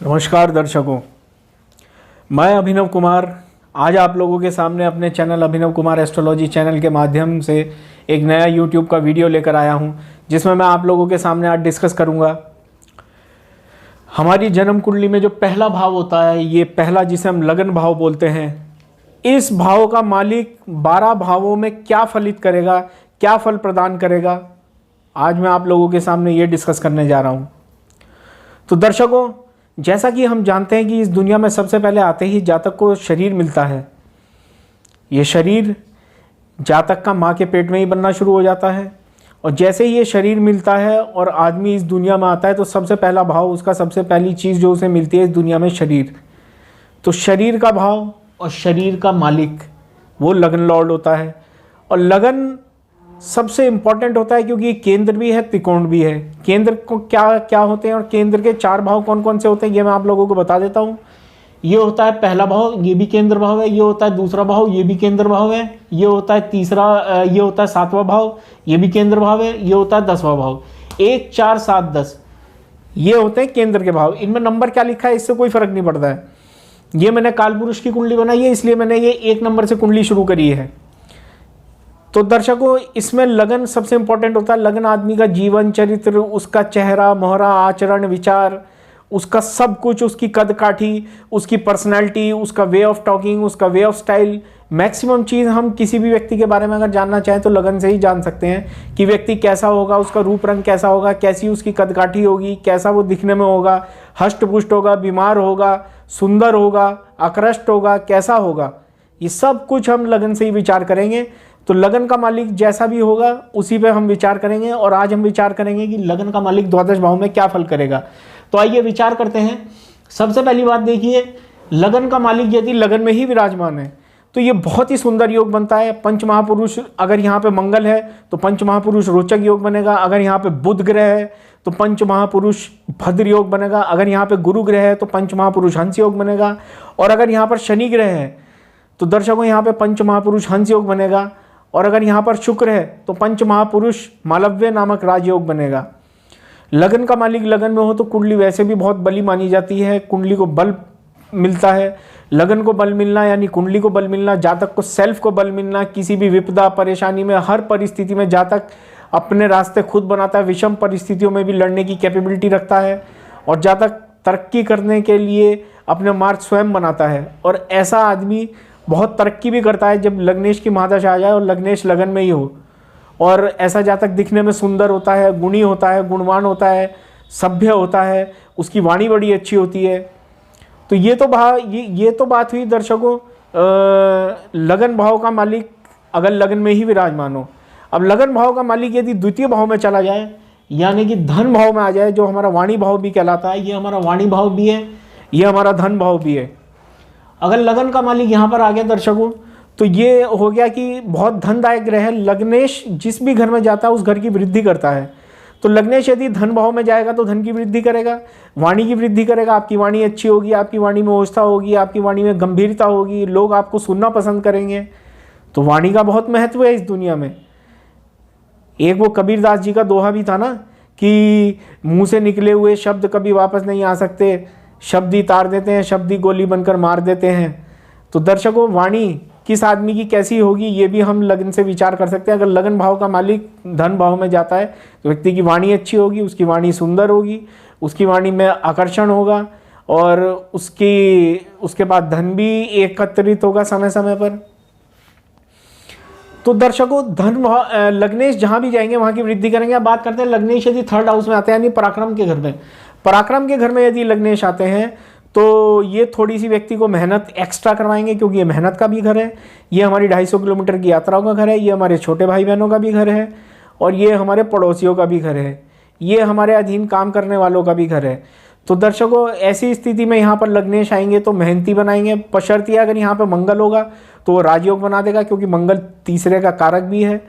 नमस्कार दर्शकों, मैं अभिनव कुमार आज आप लोगों के सामने अपने channel Abhinav Kumar astrology channel के माध्यम से एक नया यूट्यूब का वीडियो लेकर आया हूं, जिसमें मैं आप लोगों के सामने आज डिस्कस करूंगा हमारी जन्म कुंडली में जो पहला भाव होता है, ये पहला जिसे हम लगन भाव बोलते हैं, इस भाव का मालिक 12 भावों में क्या फलित करेगा, क्या फल प्रदान करेगा, आज मैं आप लोगों के सामने ये डिस्कस करने जा रहा हूँ। तो दर्शकों, जैसा कि हम जानते हैं कि इस दुनिया में सबसे पहले आते ही जातक को शरीर मिलता है। ये शरीर जातक का माँ के पेट में ही बनना शुरू हो जाता है, और जैसे ही ये शरीर मिलता है और आदमी इस दुनिया में आता है तो सबसे पहला भाव, उसका सबसे पहली चीज़ जो उसे मिलती है इस दुनिया में, शरीर। तो शरीर का भाव और शरीर का मालिक वो लगन लॉर्ड होता है। और लगन सबसे इम्पॉर्टेंट होता है क्योंकि ये केंद्र भी है, त्रिकोण भी है। केंद्र को क्या क्या होते हैं और केंद्र के 4 भाव कौन कौन से होते हैं, ये मैं आप लोगों को बता देता हूँ। ये होता है पहला भाव, ये भी केंद्र भाव है। ये होता है दूसरा भाव, ये भी केंद्र भाव है। ये होता है तीसरा, ये होता है 7वां भाव, ये भी केंद्र भाव है। ये होता है 10वां भाव। 1, 4, 7, 10 ये होते हैं केंद्र के भाव। इनमें नंबर क्या लिखा है इससे कोई फर्क नहीं पड़ता है। ये मैंने कालपुरुष की कुंडली बनाई है, इसलिए मैंने ये 1 नंबर से कुंडली शुरू करी है। तो दर्शकों, इसमें लगन सबसे इंपॉर्टेंट होता है। लगन आदमी का जीवन चरित्र, उसका चेहरा मोहरा, आचरण विचार, उसका सब कुछ, उसकी कद काठी, उसकी पर्सनैलिटी, उसका वे ऑफ टॉकिंग, उसका वे ऑफ स्टाइल, मैक्सिमम चीज़ हम किसी भी व्यक्ति के बारे में अगर जानना चाहें तो लगन से ही जान सकते हैं कि व्यक्ति कैसा होगा, उसका रूप रंग कैसा होगा, कैसी उसकी कद काठी होगी, कैसा वो दिखने में होगा, हष्ट पुष्ट होगा, बीमार होगा, सुंदर होगा, आकृष्ट होगा, कैसा होगा, ये सब कुछ हम लगन से ही विचार करेंगे। तो लगन का मालिक जैसा भी होगा उसी पे हम विचार करेंगे। और आज हम विचार करेंगे कि लगन का मालिक द्वादश भाव में क्या फल करेगा। तो आइए विचार करते हैं। सबसे पहली बात देखिए, लगन का मालिक यदि लगन में ही विराजमान है तो ये बहुत ही सुंदर योग बनता है। पंच महापुरुष, अगर यहाँ पे मंगल है तो पंच महापुरुष रोचक योग बनेगा। अगर यहाँ पे बुध ग्रह है तो पंच महापुरुष भद्र योग बनेगा। अगर यहाँ पे गुरु ग्रह है तो पंच महापुरुष हंस योग बनेगा। और अगर यहाँ पर शनि ग्रह है तो दर्शकों यहाँ पे पंच महापुरुष हंस योग बनेगा। और अगर यहाँ पर शुक्र है तो पंच महापुरुष मालव्य नामक राजयोग बनेगा। लगन का मालिक लगन में हो तो कुंडली वैसे भी बहुत बली मानी जाती है। कुंडली को बल मिलता है। लगन को बल मिलना यानी कुंडली को बल मिलना, जातक को सेल्फ को बल मिलना। किसी भी विपदा परेशानी में, हर परिस्थिति में जातक अपने रास्ते खुद बनाता है। विषम परिस्थितियों में भी लड़ने की कैपेबिलिटी रखता है। और जातक तरक्की करने के लिए अपने मार्ग स्वयं बनाता है। और ऐसा आदमी बहुत तरक्की भी करता है जब लग्नेश की महादशा आ जाए और लग्नेश लगन में ही हो। और ऐसा जातक दिखने में सुंदर होता है, गुणी होता है, गुणवान होता है, सभ्य होता है, उसकी वाणी बड़ी अच्छी होती है। तो ये तो बात हुई दर्शकों लगन भाव का मालिक अगर लगन में ही विराजमान हो। अब लगन भाव का मालिक यदि द्वितीय भाव में चला जाए यानी कि धन भाव में आ जाए, जो हमारा वाणी भाव भी कहलाता है, ये हमारा वाणी भाव भी है, ये हमारा धन भाव भी है। अगर लगन का मालिक यहाँ पर आ गया दर्शकों तो ये हो गया कि बहुत धनदायक ग्रह है। लग्नेश जिस भी घर में जाता है उस घर की वृद्धि करता है। तो लग्नेश यदि धन भाव में जाएगा तो धन की वृद्धि करेगा, वाणी की वृद्धि करेगा। आपकी वाणी अच्छी होगी, आपकी वाणी में ओजता होगी, आपकी वाणी में गंभीरता होगी, लोग आपको सुनना पसंद करेंगे। तो वाणी का बहुत महत्व है इस दुनिया में। एक वो कबीरदास जी का दोहा भी था ना कि मुंह से निकले हुए शब्द कभी वापस नहीं आ सकते, शब्द ही तार देते हैं, शब्द ही गोली बनकर मार देते हैं। तो दर्शकों, वाणी किस आदमी की कैसी होगी ये भी हम लगन से विचार कर सकते हैं। अगर लगन भाव का मालिक धन भाव में जाता है तो व्यक्ति की वाणी अच्छी होगी, उसकी वाणी सुंदर होगी, उसकी वाणी में आकर्षण होगा और उसके बाद धन भी एकत्रित होगा समय समय पर। तो दर्शकों, धन लग्नेश जहाँ भी जाएंगे वहाँ की वृद्धि करेंगे। अब बात करते हैं लग्नेश यदि 3rd हाउस में आते हैं यानी पराक्रम के घर में। पराक्रम के घर में यदि लग्नेश आते हैं तो ये थोड़ी सी व्यक्ति को मेहनत एक्स्ट्रा करवाएंगे, क्योंकि ये मेहनत का भी घर है, ये हमारी 250 किलोमीटर की यात्राओं का घर है, ये हमारे छोटे भाई बहनों का भी घर है, और ये हमारे पड़ोसियों का भी घर है, ये हमारे अधीन काम करने वालों का भी घर है। तो दर्शकों, ऐसी स्थिति में यहाँ पर लग्नेश आएंगे तो मेहनती बनाएंगे। बशर्ते अगर यहाँ पर मंगल होगा तो वो राजयोग बना देगा, क्योंकि मंगल तीसरे का कारक भी है।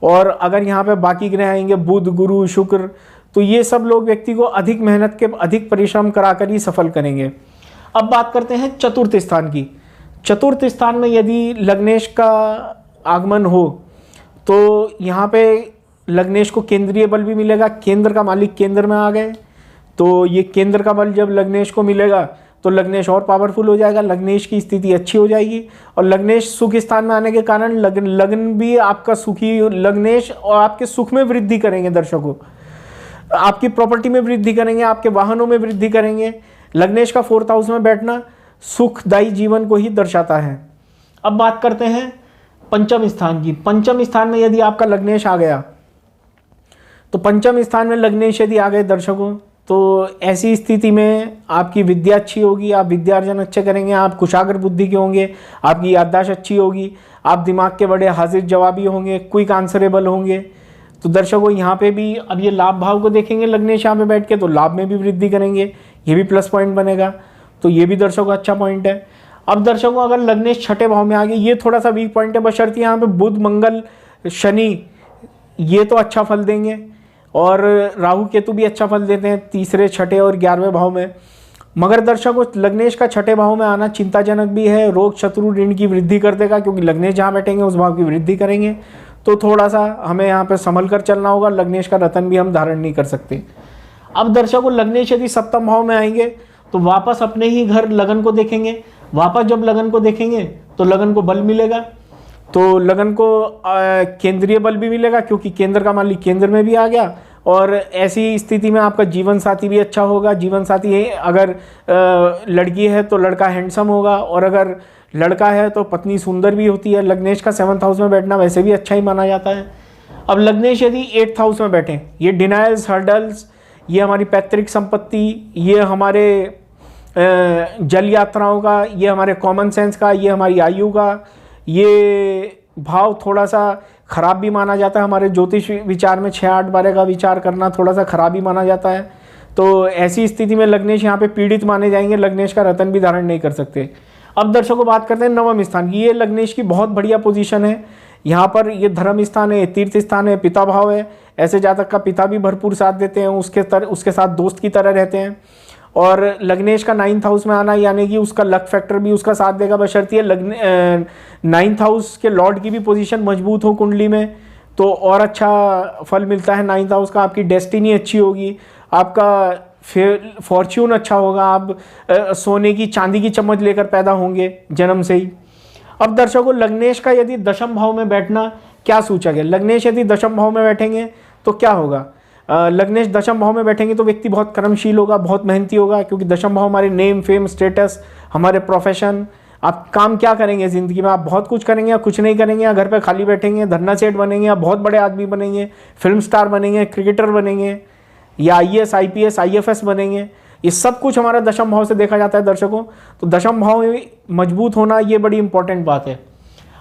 और अगर यहाँ पर बाकी ग्रह आएंगे बुध, गुरु, शुक्र, तो ये सब लोग व्यक्ति को अधिक मेहनत के, अधिक परिश्रम कराकर ही सफल करेंगे। अब बात करते हैं चतुर्थ स्थान की। चतुर्थ स्थान में यदि लग्नेश का आगमन हो तो यहाँ पे लग्नेश को केंद्रीय बल भी मिलेगा। केंद्र का मालिक केंद्र में आ गए तो ये केंद्र का बल जब लग्नेश को मिलेगा तो लग्नेश और पावरफुल हो जाएगा, लग्नेश की स्थिति अच्छी हो जाएगी। और लग्नेश सुख स्थान में आने के कारण लग्न भी आपका सुखी, लग्नेश और आपके सुख में वृद्धि करेंगे दर्शकों, आपकी प्रॉपर्टी में वृद्धि करेंगे, आपके वाहनों में वृद्धि करेंगे। लग्नेश का 4th हाउस में बैठना सुखदायी जीवन को ही दर्शाता है। अब बात करते हैं पंचम स्थान की। पंचम स्थान में यदि आपका लग्नेश आ गया, तो पंचम स्थान में लग्नेश यदि आ गए दर्शकों, तो ऐसी स्थिति में आपकी विद्या अच्छी होगी, आप विद्यार्जन अच्छे करेंगे, आप कुशाग्र बुद्धि के होंगे, आपकी याददाश्त अच्छी होगी, आप दिमाग के बड़े हाजिर जवाबी होंगे, क्विक आंसरेबल होंगे। तो दर्शकों यहाँ पे भी अब ये लाभ भाव को देखेंगे लग्नेश यहाँ पे बैठ के, तो लाभ में भी वृद्धि करेंगे, ये भी प्लस पॉइंट बनेगा। तो ये भी दर्शकों अच्छा पॉइंट है। अब दर्शकों अगर लग्नेश छठे भाव में आ गए, ये थोड़ा सा वीक पॉइंट है, बशर्ते यहाँ पे बुध मंगल शनि ये तो अच्छा फल देंगे, और राहु केतु भी अच्छा फल देते हैं 3रे, 6ठे और 11वें भाव में। मगर दर्शकों लग्नेश का 6ठे भाव में आना चिंताजनक भी है, रोग शत्रु ऋण की वृद्धि कर देगा, क्योंकि लग्नेश जहाँ बैठेंगे उस भाव की वृद्धि करेंगे। तो थोड़ा सा हमें यहाँ पे संभल कर चलना होगा, लग्नेश का रतन भी हम धारण नहीं कर सकते। अब दर्शकों लग्नेश यदि सप्तम भाव में आएंगे तो वापस अपने ही घर लगन को देखेंगे, वापस जब लगन को देखेंगे तो लगन को बल मिलेगा, तो लगन को केंद्रीय बल भी मिलेगा, क्योंकि केंद्र का मालिक केंद्र में भी आ गया। और ऐसी स्थिति में आपका जीवन साथी भी अच्छा होगा। जीवन साथी अगर लड़की है तो लड़का हैंडसम होगा, और अगर लड़का है तो पत्नी सुंदर भी होती है। लग्नेश का 7th हाउस में बैठना वैसे भी अच्छा ही माना जाता है। अब लग्नेश यदि 8th हाउस में बैठे, ये डिनायल्स, हर्डल्स, ये हमारी पैतृक संपत्ति, ये हमारे जल यात्राओं का, ये हमारे कॉमन सेंस का, ये हमारी आयु का, ये भाव थोड़ा सा खराब भी माना जाता है। हमारे ज्योतिष विचार में 6-8-12 का विचार करना थोड़ा सा खराब ही माना जाता है। तो ऐसी स्थिति में लग्नेश यहाँ पे पीड़ित माने जाएंगे, लग्नेश का रतन भी धारण नहीं कर सकते। अब दर्शकों बात करते हैं नवम स्थान की। ये लग्नेश की बहुत बढ़िया पोजीशन है। यहाँ पर ये धर्म स्थान है, तीर्थ स्थान है, पिता भाव है। ऐसे जातक का पिता भी भरपूर साथ देते हैं, उसके साथ दोस्त की तरह रहते हैं। और लग्नेश का 9th हाउस में आना यानी कि उसका लक फैक्टर भी उसका साथ देगा, बशर्ते 9th हाउस के लॉर्ड की भी पोजीशन मजबूत हो कुंडली में, तो और अच्छा फल मिलता है 9th हाउस का। आपकी डेस्टिनी अच्छी होगी, आपका फॉर्च्यून अच्छा होगा, आप सोने की चांदी की चम्मच लेकर पैदा होंगे जन्म से ही। अब दर्शकों लग्नेश का यदि 10th भाव में बैठना क्या सूचक है? लग्नेश यदि 10th भाव में बैठेंगे तो क्या होगा? लग्नेश 10th भाव में बैठेंगे तो व्यक्ति बहुत कर्मशील होगा, बहुत मेहनती होगा, क्योंकि 10th भाव हमारे नेम, फेम, स्टेटस, हमारे प्रोफेशन, आप काम क्या करेंगे ज़िंदगी में, आप बहुत कुछ करेंगे या कुछ नहीं करेंगे, या घर पे खाली बैठेंगे, धरना सेठ बनेंगे, या बहुत बड़े आदमी बनेंगे, फिल्म स्टार बनेंगे, क्रिकेटर बनेंगे, या IAS, IPS, IFS बनेंगे। ये सब कुछ हमारा 10th भाव से देखा जाता है दर्शकों। तो 10th भाव में मजबूत होना ये बड़ी इंपॉर्टेंट बात है।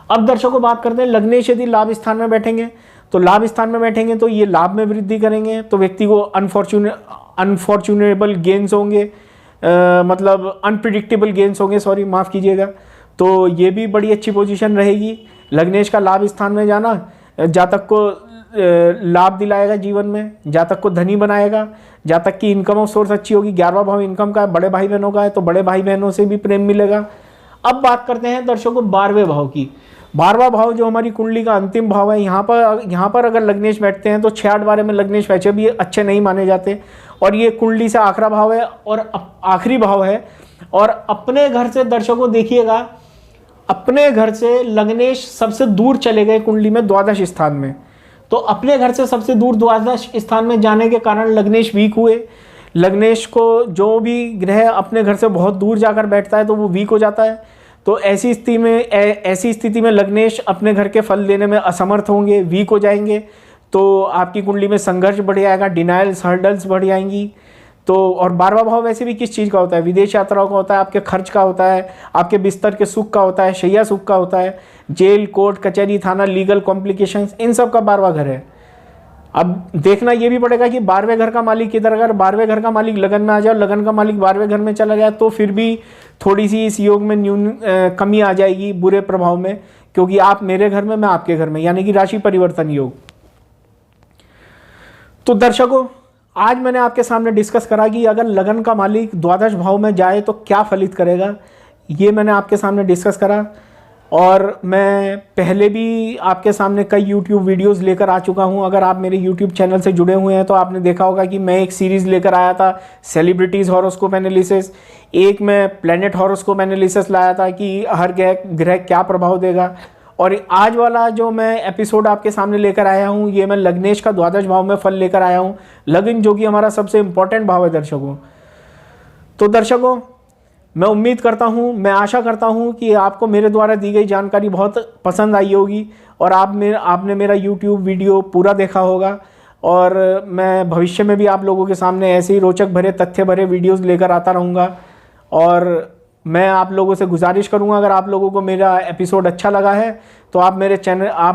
अब दर्शकों बात करते हैं लग्नेश यदि लाभ स्थान में बैठेंगे, तो लाभ स्थान में बैठेंगे तो ये लाभ में वृद्धि करेंगे, तो व्यक्ति को अनफॉर्चुनेबल गेन्स होंगे, मतलब अनप्रिडिक्टेबल गेन्स होंगे, सॉरी माफ़ कीजिएगा। तो ये भी बड़ी अच्छी पोजीशन रहेगी। लग्नेश का लाभ स्थान में जाना जातक को लाभ दिलाएगा जीवन में, जातक को धनी बनाएगा, जातक की इनकम ऑफ सोर्स अच्छी होगी। 11वां भाव इनकम का है, बड़े भाई बहनों का है, तो बड़े भाई बहनों से भी प्रेम मिलेगा। अब बात करते हैं दर्शकों 12वें भाव की। 12वां भाव जो हमारी कुंडली का अंतिम भाव है, यहाँ पर अगर लग्नेश बैठते हैं तो 6-8-12 में लग्नेश वैसे भी अच्छे नहीं माने जाते, और ये कुंडली से आखिरी भाव है और आखिरी भाव है। और अपने घर से दर्शकों देखिएगा, अपने घर से लग्नेश सबसे दूर चले गए कुंडली में, द्वादश स्थान में। तो अपने घर से सबसे दूर द्वादश स्थान में जाने के कारण लग्नेश वीक हुए। लग्नेश को जो भी ग्रह अपने घर से बहुत दूर जाकर बैठता है तो वो वीक हो जाता है। तो ऐसी स्थिति में लग्नेश अपने घर के फल देने में असमर्थ होंगे, वीक हो जाएंगे। तो आपकी कुंडली में संघर्ष बढ़ जाएगा, डिनायल्स, हर्डल्स बढ़ जाएंगी। तो और 12वां भाव वैसे भी किस चीज़ का होता है? विदेश यात्राओं का होता है, आपके खर्च का होता है, आपके बिस्तर के सुख का होता है, शैया सुख का होता है, जेल, कोर्ट, कचहरी, थाना, लीगल कॉम्प्लिकेशंस, इन सब का 12वां घर है। अब देखना ये भी पड़ेगा कि 12वें घर का मालिक किधर, अगर 12वें घर का मालिक लगन में आ जाए, लगन का मालिक 12वें घर में चला गया तो फिर भी थोड़ी सी इस योग में कमी आ जाएगी बुरे प्रभाव में, क्योंकि आप मेरे घर में, मैं आपके घर में, यानी कि राशि परिवर्तन योग। तो दर्शकों आज मैंने आपके सामने डिस्कस करा कि अगर लगन का मालिक द्वादश भाव में जाए तो क्या फलित करेगा, ये मैंने आपके सामने डिस्कस करा। और मैं पहले भी आपके सामने कई YouTube वीडियोस लेकर आ चुका हूं। अगर आप मेरे YouTube चैनल से जुड़े हुए हैं तो आपने देखा होगा कि मैं एक सीरीज़ लेकर आया था सेलिब्रिटीज़ हॉरोस्कोप एनालिसिस, एक मैं प्लैनेट हॉरोस्कोप एनालिसिस लाया था कि हर ग्रह क्या प्रभाव देगा, और आज वाला जो मैं एपिसोड आपके सामने लेकर आया हूँ ये मैं लग्नेश का द्वादश भाव में फल लेकर आया हूँ। लग्न जो कि हमारा सबसे इंपॉर्टेंट भाव है दर्शकों। तो दर्शकों, मैं उम्मीद करता हूँ, मैं आशा करता हूँ कि आपको मेरे द्वारा दी गई जानकारी बहुत पसंद आई होगी और आपने मेरा YouTube वीडियो पूरा देखा होगा, और मैं भविष्य में भी आप लोगों के सामने ऐसे ही रोचक भरे तथ्य भरे वीडियोस लेकर आता रहूँगा। और मैं आप लोगों से गुजारिश करूँगा, अगर आप लोगों को मेरा एपिसोड अच्छा लगा है तो आप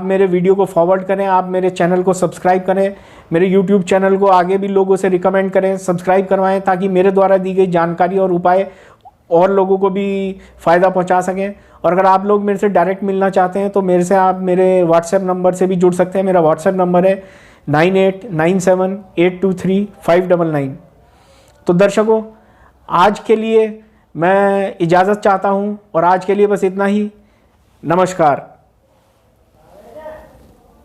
मेरे वीडियो को फॉरवर्ड करें, आप मेरे चैनल को सब्सक्राइब करें, मेरे YouTube चैनल को आगे भी लोगों से रिकमेंड करें, सब्सक्राइब करवाएं, ताकि मेरे द्वारा दी गई जानकारी और उपाय और लोगों को भी फ़ायदा पहुंचा सकें। और अगर आप लोग मेरे से डायरेक्ट मिलना चाहते हैं तो मेरे से आप मेरे व्हाट्सएप नंबर से भी जुड़ सकते हैं। मेरा व्हाट्सएप नंबर है 9897823599। तो दर्शकों, आज के लिए मैं इजाज़त चाहता हूं, और आज के लिए बस इतना ही। नमस्कार।